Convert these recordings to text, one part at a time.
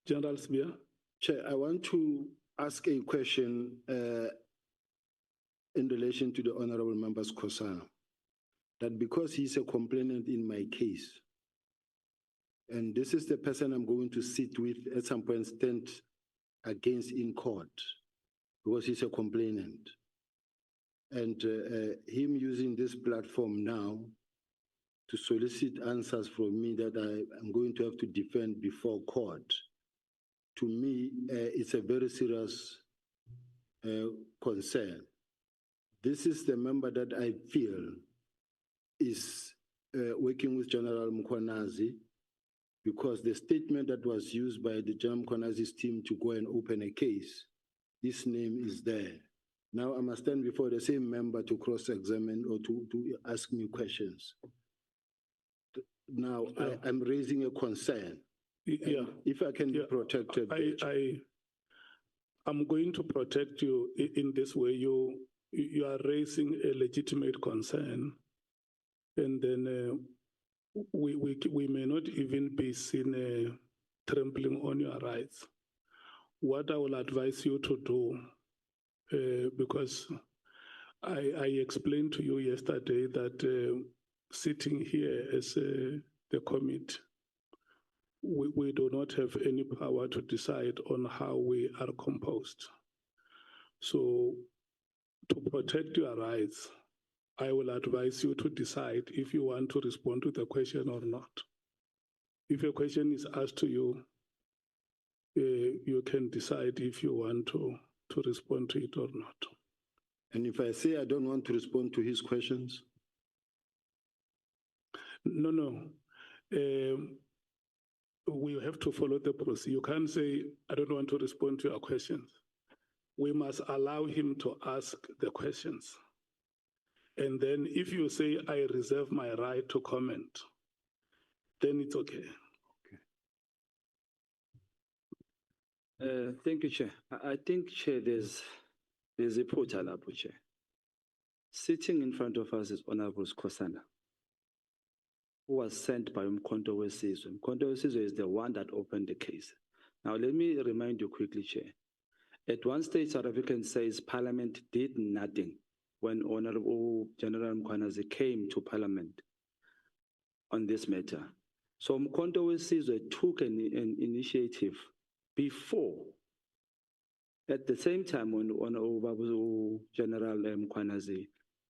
General Sibiya. Chair, I want to ask a question in relation to the Honorable Member's Khomishana, that because he's a complainant in my case, and this is the person I'm going to sit with at some point, stand against in court, because he's a complainant. And him using this platform now to solicit answers from me that I'm going to have to defend before court, to me, it's a very serious concern. This is the member that I feel is working with General Mkhwanazi, because the statement that was used by the General Mkhwanazi's team to go and open a case, this name is there. Now I must stand before the same member to cross-examine or to ask me questions. Now I'm raising a concern. Yeah. If I can be protected. I'm going to protect you in this way. You are raising a legitimate concern, and then we may not even be seen trampling on your rights. What I will advise you to do, because I explained to you yesterday that sitting here as the committee, we do not have any power to decide on how we are composed. So to protect your rights, I will advise you to decide if you want to respond to the question or not. If a question is asked to you, you can decide if you want to respond to it or not. And if I say I don't want to respond to his questions? No. We have to follow the process. You can't say, I don't want to respond to your questions. We must allow him to ask the questions. And then if you say, I reserve my right to comment, then it's okay. Thank you, Chair. I think, Chair, there's a portal, Chair. Sitting in front of us is Honorable Khomishana, who was sent by Umkhonto weSizwe. Umkhonto weSizwe is the one that opened the case. Now, let me remind you quickly, Chair. At one stage, South African says Parliament did nothing when Honorable General Mkhwanazi came to Parliament on this matter. So Umkhonto weSizwe took an initiative before, at the same time when Honorable General Mkhwanazi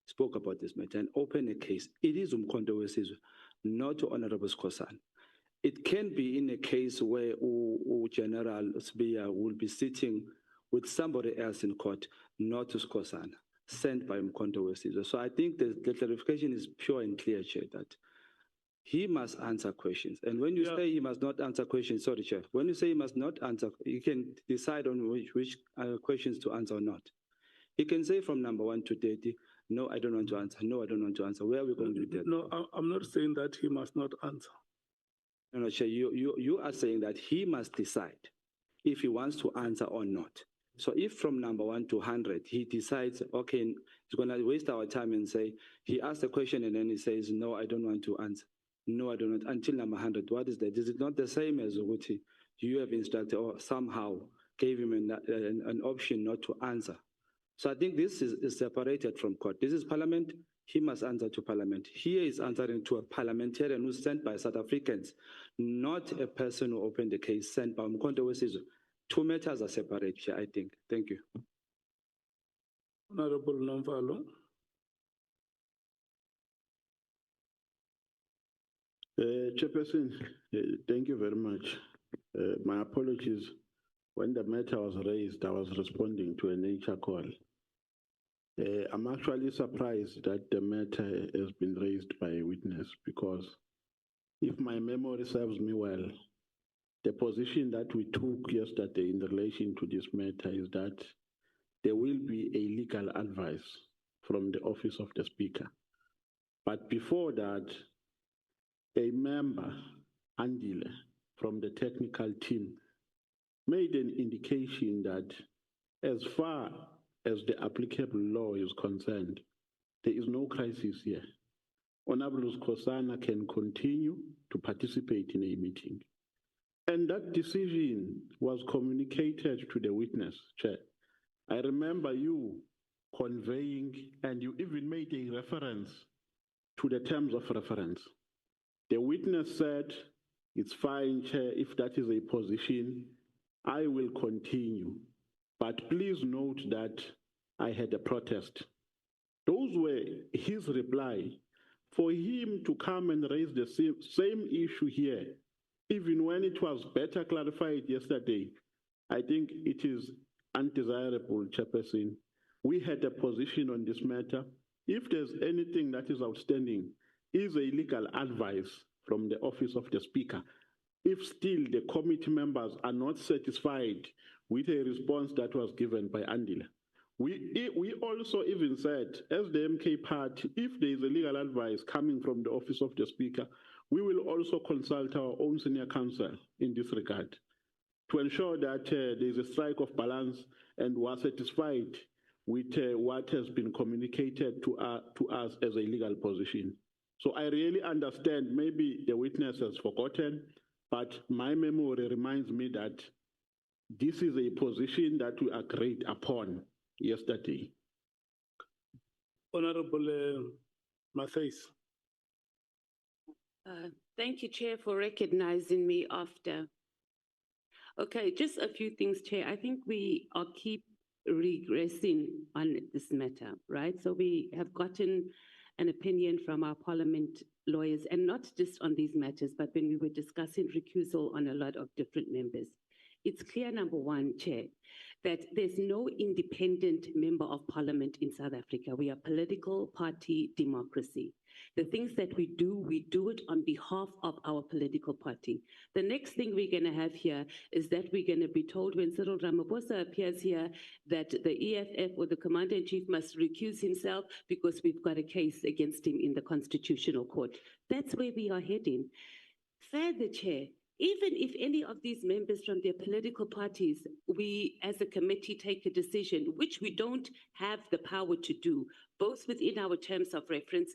spoke about this matter and opened a case. It is Umkhonto weSizwe, not Honorable Khomishana. It can be in a case where General Sibiya will be sitting with somebody else in court, not Khomishana, sent by Umkhonto weSizwe. So I think the clarification is pure and clear, Chair, that he must answer questions. And when you say he must not answer questions, sorry, Chair, when you say he must not answer, you can decide on which questions to answer or not. He can say from number 1 to 30, no, I don't want to answer. No, I don't want to answer. Where are we going to do that? No, I'm not saying that he must not answer. No, Chair, you are saying that he must decide if he wants to answer or not. So if from number 1 to 100, he decides, okay, he's going to waste our time and say, he asked a question and then he says, no, I don't want to answer. No, I don't want, until number 100. What is that? Is it not the same as what you have instructed or somehow gave him an option not to answer? So I think this is separated from court. This is Parliament. He must answer to Parliament. Here is answering to a parliamentarian who's sent by South Africans, not a person who opened the case sent by Umkhonto weSizwe. Two matters are separate here, I think. Thank you. Honorable Nomvalo. Chairperson, thank you very much. My apologies. When the matter was raised, I was responding to a nature call. I'm actually surprised that the matter has been raised by a witness, because if my memory serves me well, the position that we took yesterday in relation to this matter is that there will be a legal advice from the office of the Speaker. But before that, a member, Andile, from the technical team, made an indication that as far as the applicable law is concerned, there is no crisis here. Honorable Khomishana can continue to participate in a meeting. And that decision was communicated to the witness, Chair. I remember you conveying, and you even made a reference to the terms of reference. The witness said, it's fine, Chair, if that is a position, I will continue. But please note that I had a protest. Those were his reply. For him to come and raise the same issue here, even when it was better clarified yesterday, I think it is undesirable, Chairperson. We had a position on this matter. If there's anything that is outstanding, is a legal advice from the office of the Speaker. If still the committee members are not satisfied with a response that was given by Andile, we also even said, as the MK party, if there is a legal advice coming from the office of the Speaker, we will also consult our own senior counsel in this regard to ensure that there is a strike of balance and we are satisfied with what has been communicated to us as a legal position. So I really understand, maybe the witness has forgotten, but my memory reminds me that this is a position that we agreed upon yesterday. Honorable Matthys. Thank you, Chair, for recognizing me after. Okay, just a few things, Chair. I think we are keep regressing on this matter, right? So we have gotten an opinion from our parliament lawyers, and not just on these matters, but when we were discussing recusal on a lot of different members. It's clear, number one, Chair, that there's no independent member of parliament in South Africa. We are political party democracy. The things that we do it on behalf of our political party. The next thing we're going to have here is that we're going to be told when Cyril Ramaphosa appears here that the EFF or the Commander-in-Chief must recuse himself because we've got a case against him in the Constitutional Court. That's where we are heading. Further, Chair, even if any of these members from their political parties, we as a committee take a decision, which we don't have the power to do, both within our terms of reference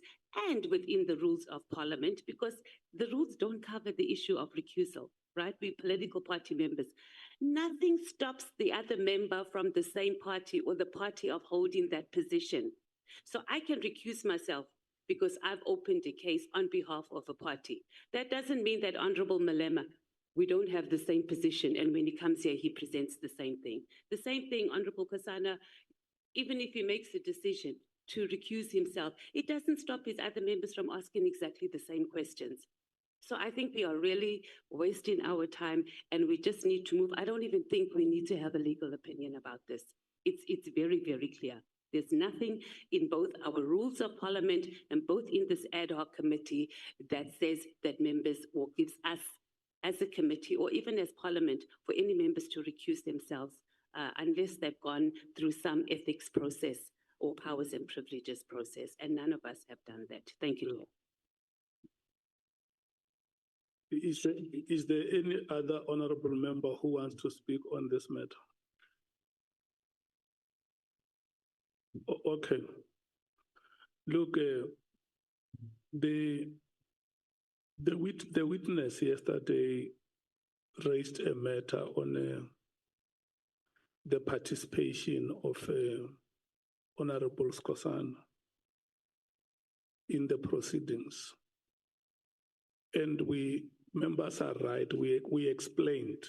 and within the rules of parliament, because the rules don't cover the issue of recusal, right? We're political party members. Nothing stops the other member from the same party or the party of holding that position. So I can recuse myself because I've opened a case on behalf of a party. That doesn't mean that Honorable Malema, we don't have the same position, and when he comes here, he presents the same thing. The same thing, Honorable Khosana, even if he makes a decision to recuse himself, it doesn't stop his other members from asking exactly the same questions. So I think we are really wasting our time, and we just need to move. I don't even think we need to have a legal opinion about this. It's very, very clear. There's nothing in both our rules of parliament and both in this ad hoc committee that says that members or gives us as a committee or even as parliament for any members to recuse themselves unless they've gone through some ethics process or powers and privileges process. And none of us have done that. Thank you. Is there any other honorable member who wants to speak on this matter? Okay. Look, the witness yesterday raised a matter on the participation of Honorable Khosana in the proceedings. And members are right, we explained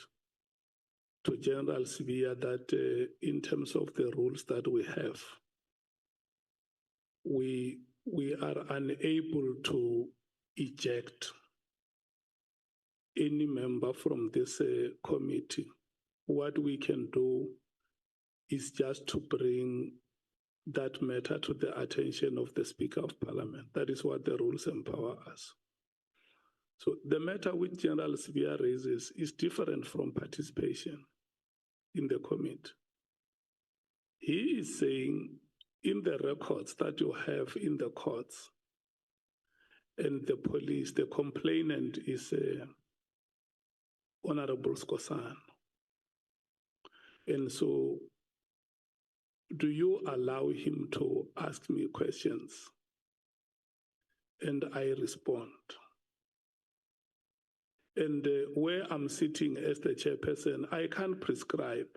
to General Sibiya that in terms of the rules that we have, we are unable to eject any member from this committee. What we can do is just to bring that matter to the attention of the Speaker of Parliament. That is what the rules empower us. So the matter which General Sibiya raises is different from participation in the committee. He is saying in the records that you have in the courts and the police, the complainant is Honorable Khosana. And so do you allow him to ask me questions? And I respond. And where I'm sitting as the chairperson, I can't prescribe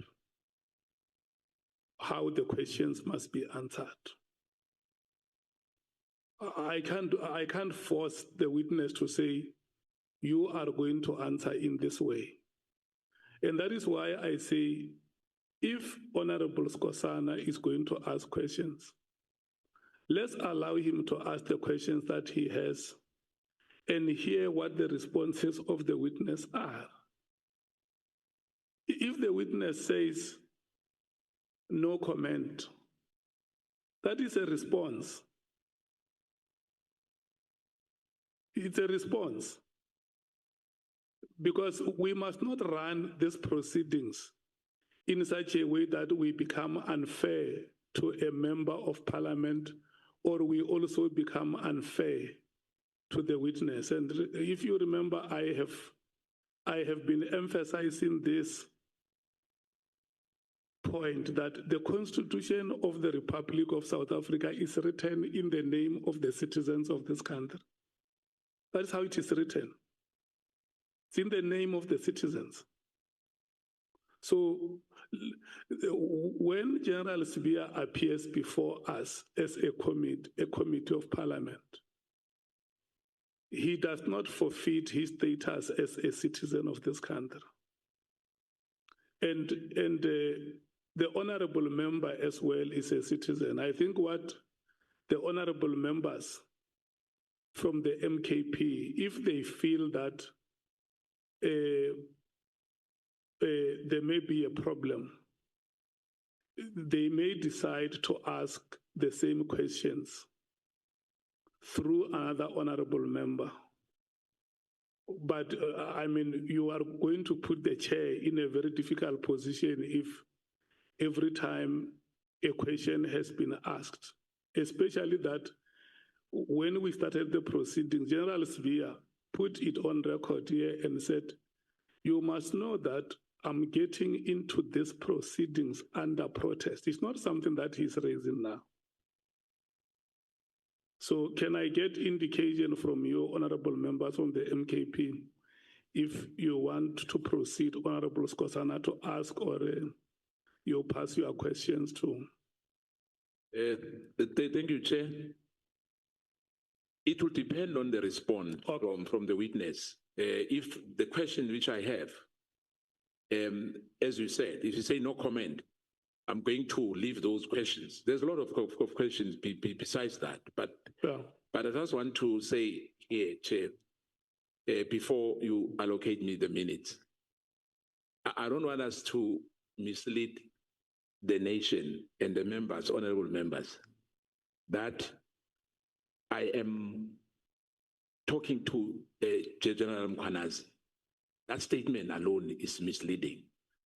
how the questions must be answered. I can't force the witness to say, you are going to answer in this way. And that is why I say, if Honorable Skosana is going to ask questions, let's allow him to ask the questions that he has and hear what the responses of the witness are. If the witness says, no comment, that is a response. It's a response. Because we must not run these proceedings in such a way that we become unfair to a member of parliament, or we also become unfair to the witness. And if you remember, I have been emphasizing this point that the Constitution of the Republic of South Africa is written in the name of the citizens of this country. That's how it is written. It's in the name of the citizens. So when General Sibiya appears before us as a committee of parliament, he does not forfeit his status as a citizen of this country. And the honorable member as well is a citizen. I think what the honorable members from the MKP, if they feel that there may be a problem, they may decide to ask the same questions through another honorable member. But I mean, you are going to put the chair in a very difficult position if every time a question has been asked, especially that when we started the proceedings, General Sibiya put it on record here and said, you must know that I'm getting into these proceedings under protest. It's not something that he's raising now. So can I get indication from you, honorable members from the MKP, if you want to proceed, Honorable Skosana, to ask, or you pass your questions to? Thank you, Chair. It will depend on the response from the witness. If the question which I have, as you said, if you say no comment, I'm going to leave those questions. There's a lot of questions besides that, but I just want to say here, Chair, before you allocate me the minutes, I don't want us to mislead the nation and the members, honorable members, that I am talking to General Mkhwanazi. That statement alone is misleading.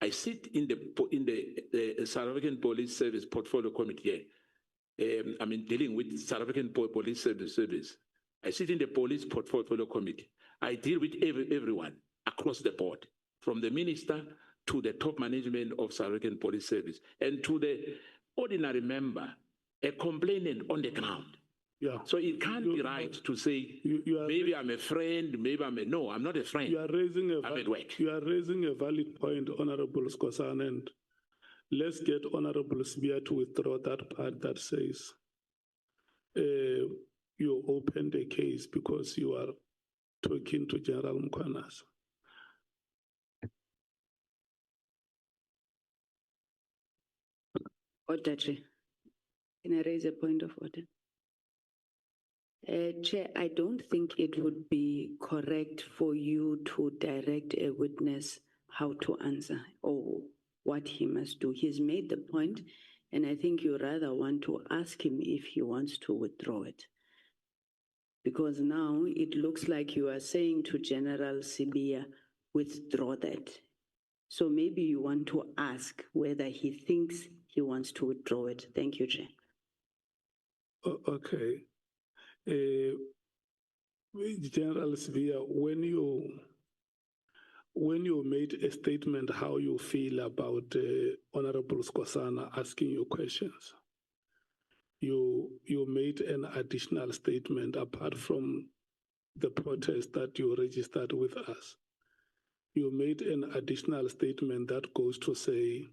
I sit in the South African Police Service Portfolio Committee here. I mean, dealing with South African Police Service. I sit in the Police Portfolio Committee. I deal with everyone across the board, from the minister to the top management of South African Police Service, and to the ordinary member, a complainant on the ground. Yeah. So it can't be right to say, maybe I'm a friend, maybe no, I'm not a friend. You are raising I'm at work. You are raising a valid point, Honorable Skosana, and let's get Honorable Sibiya to withdraw that part that says you opened the case because you are talking to General Mkhwanazi. Order, Chair. Can I raise a point of order? Chair, I don't think it would be correct for you to direct a witness how to answer or what he must do. He's made the point, and I think you rather want to ask him if he wants to withdraw it. Because now it looks like you are saying to General Sibiya, withdraw that. So maybe you want to ask whether he thinks he wants to withdraw it. Thank you, Chair. Okay. General Sibiya, when you made a statement how you feel about Honorable Skosana asking you questions, you made an additional statement apart from the protest that you registered with us. you made an additional statement that goes to say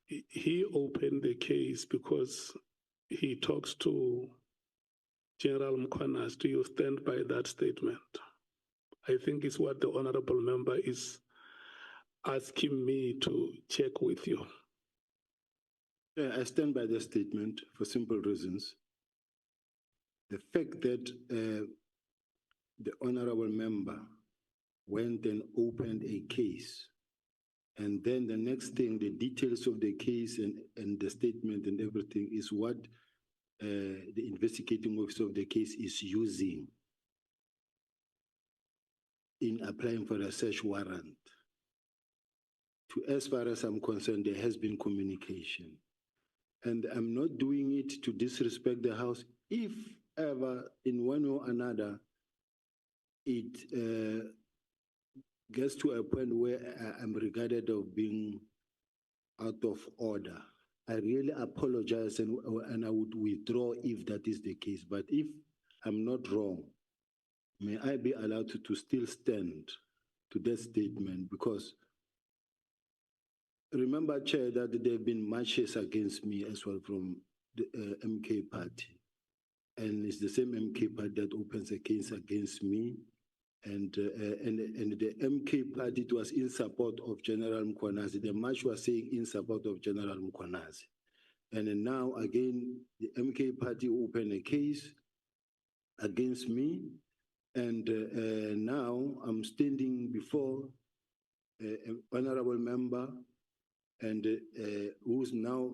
he opened the case because he talks to General Mkhwanazi. Do you stand by that statement? I think it's what the honorable member is asking me to check with you. Yeah, I stand by the statement for simple reasons. The fact that the honorable member went and opened a case, and then the next thing, the details of the case and the statement and everything is what the investigating officer of the case is using in applying for a search warrant. As far as I'm concerned, there has been communication. And I'm not doing it to disrespect the House. If ever, in one or another, it gets to a point where I'm regarded of being out of order, I really apologize and I would withdraw if that is the case. But if I'm not wrong, may I be allowed to still stand to that statement? Because remember, Chair, that there have been marches against me as well from the MK party. And it's the same MK party that opens a case against me. And the MK party, it was in support of General Mkhwanazi. The march was saying in support of General Mkhwanazi. And then now again, the MK party opened a case against me. And now I'm standing before an honorable member and who's now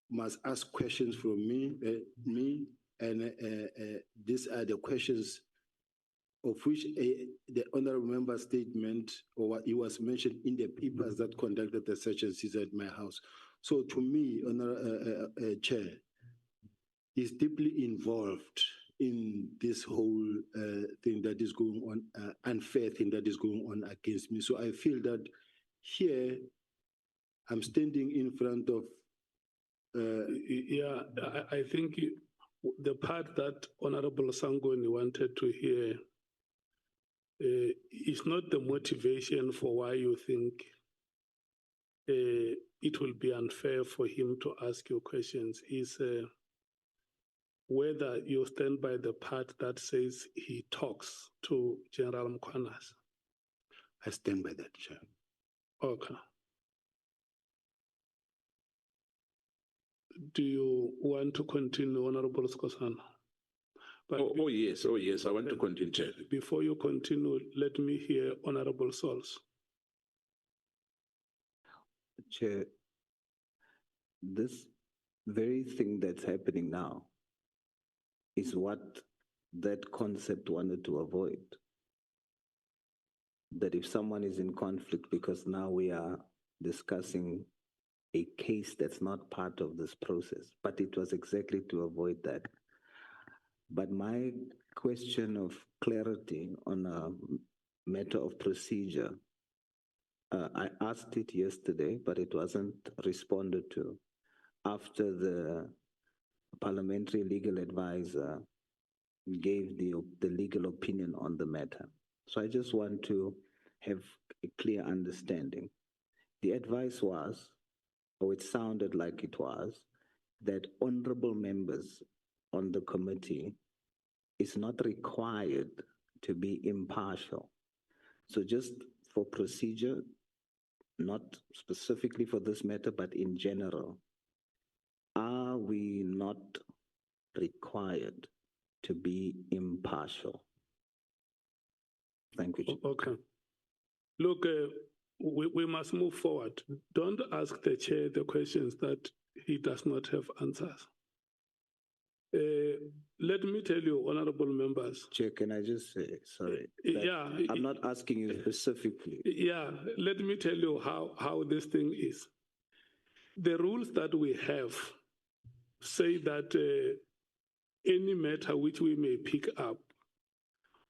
must ask questions from me, and these are the questions of which the honorable member statement or what he was mentioned in the papers that conducted the search and seizure at my house. So to me, Chair, is deeply involved in this whole thing that is going on, unfair thing that is going on against me. So I feel that here I'm standing in front of. Yeah, I think the part that Honorable Sangoni wanted to hear is not the motivation for why you think it will be unfair for him to ask you questions. Is whether you stand by the part that says he talks to General Mkhwanazi. I stand by that, Chair. Okay. Do you want to continue, Honorable Skosana? Oh, yes, I want to continue, Chair. Before you continue, let me hear Honorable Sols. Chair, this very thing that's happening now is what that concept wanted to avoid. That if someone is in conflict, because now we are discussing a case that's not part of this process, but it was exactly to avoid that. But my question of clarity on a matter of procedure, I asked it yesterday, but it wasn't responded to after the parliamentary legal advisor gave the legal opinion on the matter. So I just want to have a clear understanding. The advice was, or it sounded like it was, that honorable members on the committee is not required to be impartial. So just for procedure, not specifically for this matter, but in general, are we not required to be impartial? Thank you. Okay. Look, we must move forward. Don't ask the chair the questions that he does not have answers. Let me tell you, honorable members. Chair, can I just say, sorry? Yeah. I'm not asking you specifically. Yeah, let me tell you how this thing is. The rules that we have say that any matter which we may pick up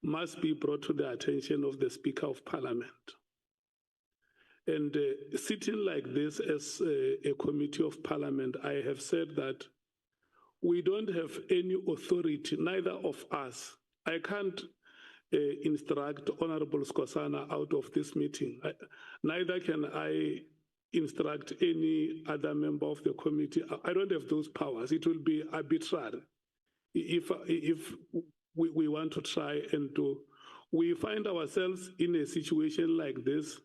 must be brought to the attention of the Speaker of Parliament. And sitting like this as a committee of Parliament, I have said that we don't have any authority, neither of us. I can't instruct Honorable Skosana out of this meeting. Neither can I instruct any other member of the committee. I don't have those powers. It will be arbitrary if we want to try and do. We find ourselves in a situation like this,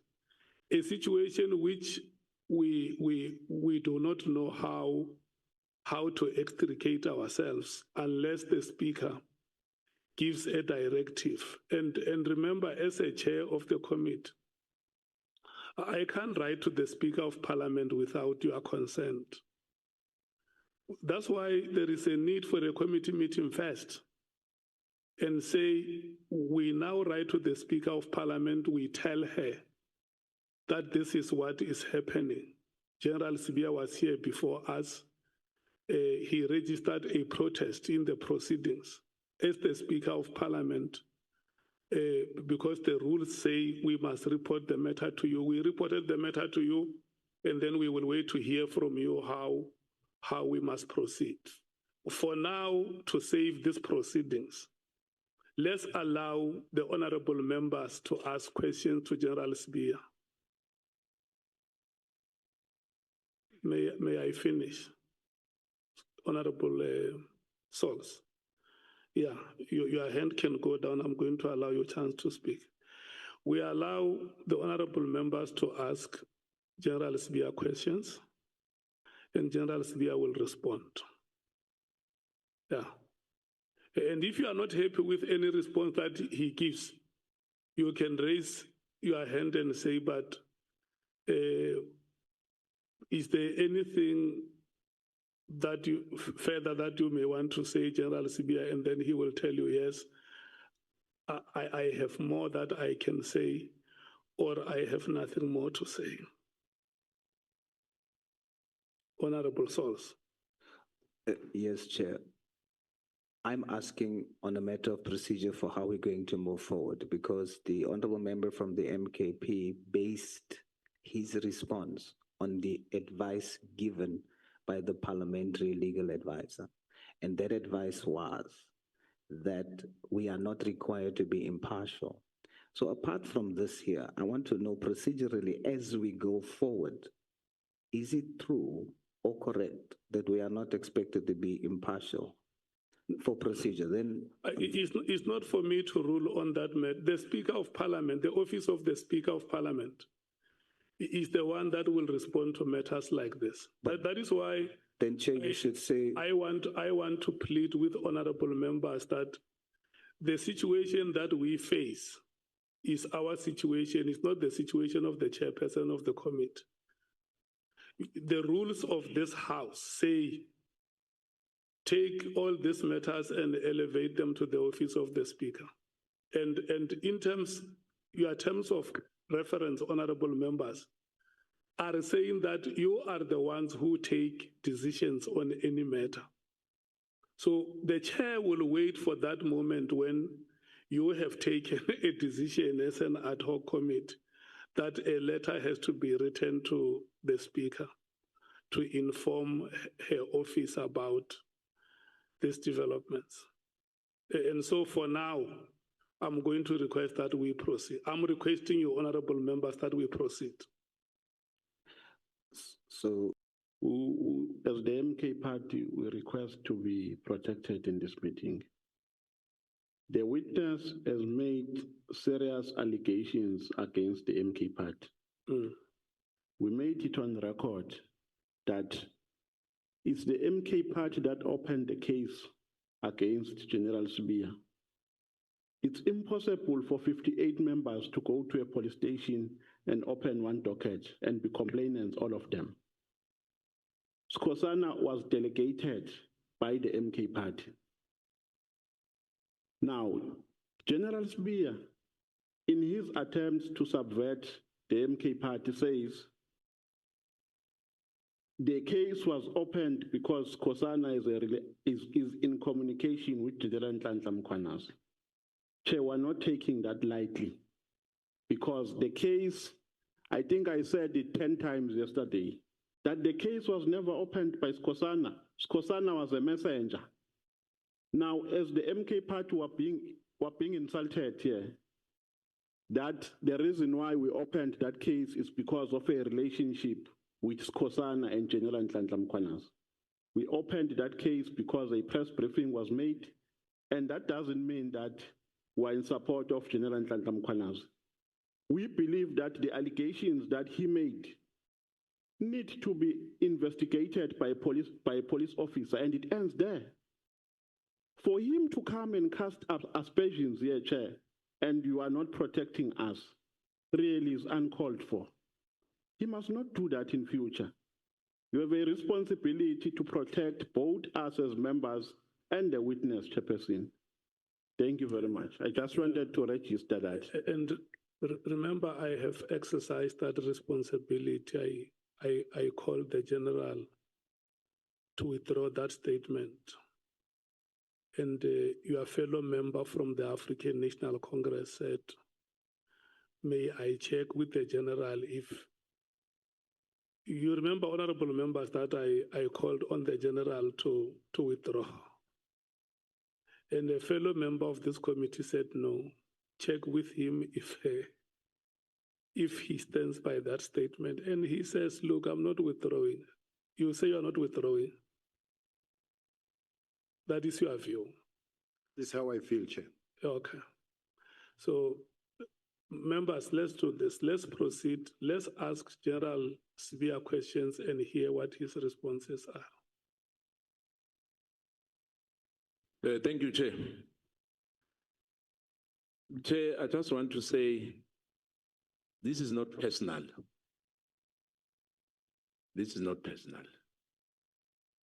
a situation which we do not know how to extricate ourselves unless the speaker gives a directive. And remember, as a chair of the committee, I can't write to the Speaker of Parliament without your consent. That's why there is a need for a committee meeting first and say, we now write to the Speaker of Parliament, we tell her that this is what is happening. General Sibiya was here before us. He registered a protest in the proceedings as the Speaker of Parliament because the rules say we must report the matter to you. We reported the matter to you, and then we will wait to hear from you how we must proceed. For now, to save these proceedings, let's allow the honorable members to ask questions to General Sibiya. May I finish? Honorable Sols. Yeah, your hand can go down. I'm going to allow you a chance to speak. We allow the honorable members to ask General Sibiya questions, and General Sibiya will respond. Yeah. And if you are not happy with any response that he gives, you can raise your hand and say, but is there anything that you further that you may want to say, General Sibiya? And then he will tell you, yes, I have more that I can say, or I have nothing more to say. Honorable Sols. Yes, Chair. I'm asking on a matter of procedure for how we're going to move forward, because the honorable member from the MKP based his response on the advice given by the parliamentary legal advisor. And that advice was that we are not required to be impartial. So apart from this here, I want to know procedurally as we go forward, is it true or correct that we are not expected to be impartial for procedure? Then it's not for me to rule on that matter. The Speaker of Parliament, the office of the Speaker of Parliament, is the one that will respond to matters like this. That is why then, Chair, you should say I want to plead with honorable members that the situation that we face is our situation. It's not the situation of the chairperson of the committee. The rules of this House say take all these matters and elevate them to the office of the Speaker. And in your terms of reference, honorable members, are saying that you are the ones who take decisions on any matter. So the chair will wait for that moment when you have taken a decision as an ad hoc committee that a letter has to be written to the Speaker to inform her office about these developments. And so for now, I'm going to request that we proceed. I'm requesting you, honorable members, that we proceed. So, as the MK party, we request to be protected in this meeting. The witness has made serious allegations against the MK party. We made it on record that it's the MK party that opened the case against General Sibiya. It's impossible for 58 members to go to a police station and open one docket and be complainants, all of them. Skosana was delegated by the MK party. Now, General Sibiya, in his attempts to subvert the MK party, says the case was opened because Skosana is in communication with General Ntlanhla. Chair, we're not taking that lightly, because the case, I think I said it 10 times yesterday, that the case was never opened by Skosana. Skosana was a messenger. Now, as the MK party were being were being insulted here. That the reason why we opened that case is because of a relationship with Khomishana and General Ntlanhla Mkhwanazi. We opened that case because a press briefing was made, and that doesn't mean that we're in support of General Ntlanhla Mkhwanazi. We believe that the allegations that he made need to be investigated by a police officer, and it ends there. For him to come and cast aspersions here, Chair, and you are not protecting us, really is uncalled for. He must not do that in future. You have a responsibility to protect both us as members and the witness, Chairperson. Thank you very much. I just wanted to register that. And remember, I have exercised that responsibility. I called the general to withdraw that statement. And your fellow member from the African National Congress said, may I check with the general if you remember, honorable members, that I called on the general to withdraw. And a fellow member of this committee said, no, check with him if he stands by that statement. And he says, look, I'm not withdrawing. You say you're not withdrawing. That is your view. This is how I feel, Chair. Okay. So, members, let's do this. Let's proceed. Let's ask General Sibiya questions and hear what his responses are. Thank you, Chair. Chair, I just want to say this is not personal. This is not personal.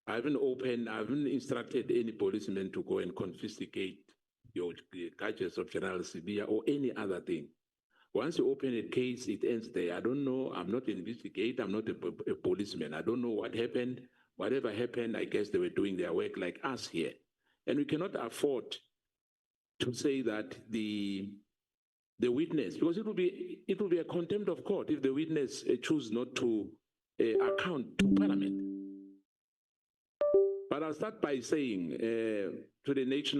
I haven't instructed any policeman to go and confiscate your gadgets of General Sibiya or any other thing. Once you open a case, it ends there. I don't know. I'm not an investigator. I'm not a policeman. I don't know what happened. Whatever happened, I guess they were doing their work like us here. And we cannot afford to say that the witness, because it will be a contempt of court if the witness choose not to account to Parliament. But I'll start by saying to the national